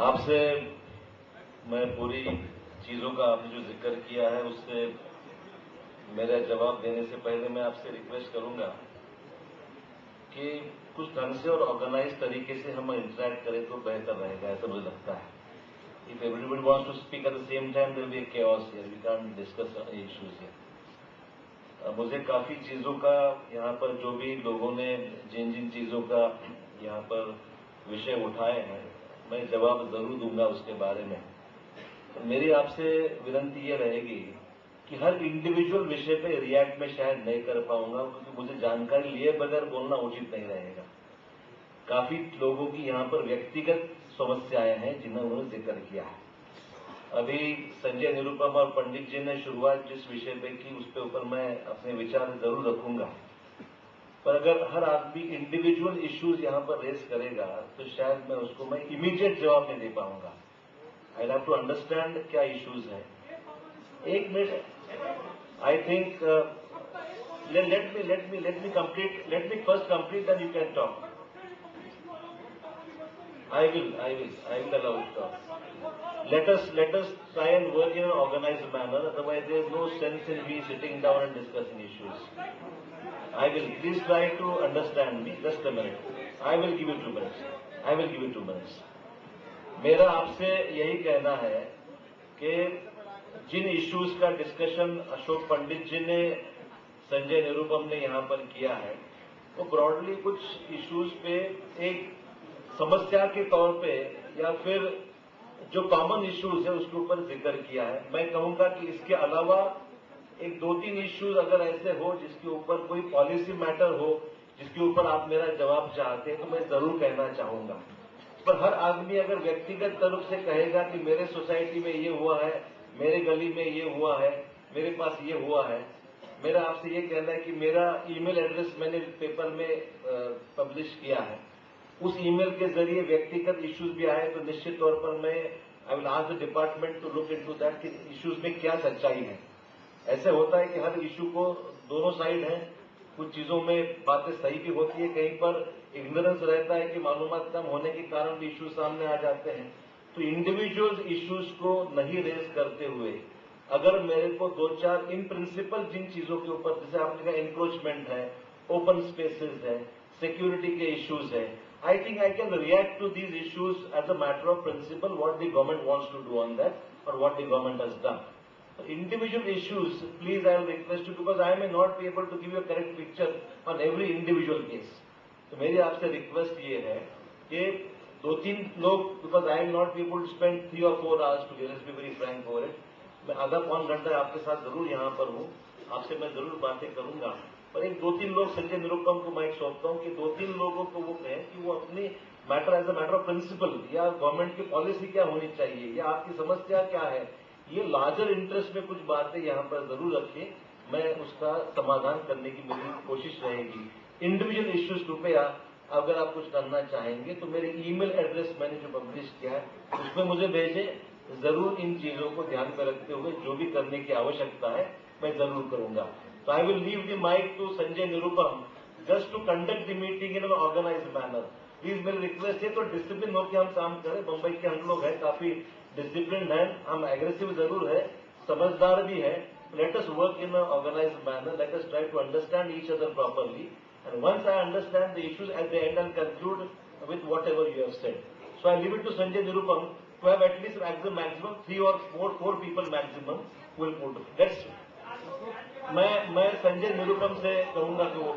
आपसे मैं पूरी चीजों का आपने जो जिक्र किया है उससे मेरा जवाब देने से पहले मैं आपसे रिक्वेस्ट करूंगा कि कुछ ढंग से और ऑर्गेनाइज तरीके से हम इंटरैक्ट करें तो बेहतर रहेगा, ऐसा मुझे लगता है। If everybody wants to speak at the same time there will be a chaos here, we can't discuss issues here. मुझे काफी चीजों का यहाँ पर जो भी लोगों ने जिन जिन चीजों का यहाँ पर विषय उठाए हैं मैं जवाब जरूर दूंगा उसके बारे में। तो मेरी आपसे विनती ये रहेगी कि हर इंडिविजुअल विषय पे रिएक्ट में शायद नहीं कर पाऊंगा, क्योंकि मुझे जानकारी लिए बगैर बोलना उचित नहीं रहेगा। काफी लोगों की यहाँ पर व्यक्तिगत समस्याएं हैं जिन्हें उन्होंने जिक्र किया है। अभी संजय निरुपम और पंडित जी ने शुरुआत जिस विषय पे की उस पे ऊपर मैं अपने विचार जरूर रखूंगा, पर अगर हर आदमी इंडिविजुअल इश्यूज यहाँ पर रेस करेगा तो शायद मैं इमीडिएट जवाब नहीं दे पाऊंगा। आई हैव टू अंडरस्टैंड क्या इश्यूज हैं। एक minute, I think let me first complete, then you can talk. I will allow you to talk. Let us try and work in an organized manner, otherwise there is no sense in me sitting down and discussing issues. I will, please try to understand me, just a minute. I will give you 2 minutes. मेरा आपसे यही कहना है कि जिन issues का discussion Ashok Pandit जी ने, संजय निरुपम ने यहाँ पर किया है, वो ब्रॉडली कुछ इश्यूज पे एक समस्या के तौर पे या फिर जो कॉमन इश्यूज है उसके ऊपर जिक्र किया है। मैं कहूंगा कि इसके अलावा एक 2-3 इश्यूज अगर ऐसे हो जिसके ऊपर कोई पॉलिसी मैटर हो, जिसके ऊपर आप मेरा जवाब चाहते हैं, तो मैं जरूर कहना चाहूंगा। पर हर आदमी अगर व्यक्तिगत तरफ से कहेगा कि मेरे सोसाइटी में ये हुआ है, मेरे गली में ये हुआ है, मेरे पास ये हुआ है, मेरा आपसे ये कहना है कि मेरा ईमेल एड्रेस मैंने पेपर में पब्लिश किया है। उस ईमेल के जरिए व्यक्तिगत इश्यूज भी आए तो निश्चित तौर पर मैं I will ask the department to look into that कि इश्यूज में क्या सच्चाई है। ऐसे होता है कि हर इश्यू को दोनों साइड है, कुछ चीजों में बातें सही भी होती है, कहीं पर इग्नोरेंस रहता है कि मालूमात कम होने के कारण भी इश्यूज सामने आ जाते हैं। तो इंडिविजुअल इश्यूज को नहीं रेज करते हुए अगर मेरे को 2-4 इन प्रिंसिपल जिन चीजों के ऊपर, जैसे आपने कहा एंक्रोचमेंट है, ओपन स्पेसेस है, सिक्योरिटी के इश्यूज है, I think I can react to these issues as a matter of principle, what the government wants to do on that or what the government has done. So individual issues, please I will request you, because I may not be able to give you a correct picture on every individual case. तो मेरी आपसे request ये है कि 2-3 लोग, because I will not be able to spend 3 or 4 hours together, let's be very frank over it. मैं आधा-पौन घंटा आपके साथ जरूर यहाँ पर हूँ, आपसे मैं जरूर बातें करूंगा, पर एक 2-3 लोग संजय निरुपम को मैं सौंपता हूँ कि 2-3 लोगों को वो कहें कि वो अपनी matter as a matter of principle या गवर्नमेंट की पॉलिसी क्या होनी चाहिए या आपकी समस्या क्या है, ये लार्जर इंटरेस्ट में कुछ बातें यहाँ पर जरूर रखें। मैं उसका समाधान करने की मेरी कोशिश रहेगी। इंडिविजुअल इश्यूज कृपया अगर आप कुछ करना चाहेंगे तो मेरे ईमेल एड्रेस मैंने जो पब्लिश किया है उसमें मुझे भेजें। जरूर इन चीजों को ध्यान में रखते हुए जो भी करने की आवश्यकता है मैं जरूर करूंगा। So I will leave the mic to Sanjay Nirupam just to conduct the meeting in an organized manner. Please मेरी रिक्वेस्ट है तो डिसिप्लिन होकर हम काम करें। बम्बई के हम लोग हैं, काफी डिसिप्लिन हैं, हम एग्रेसिव जरूर है, समझदार भी है। Let us work in an organized manner. Let us try to understand each other properly. And once I understand the issues at the end, I'll conclude with whatever you have said. So I leave it to Sanjay Nirupam to have at least maximum 3 or 4 people maximum will put. That's मैं संजय निरुपम से कहूंगा कि वो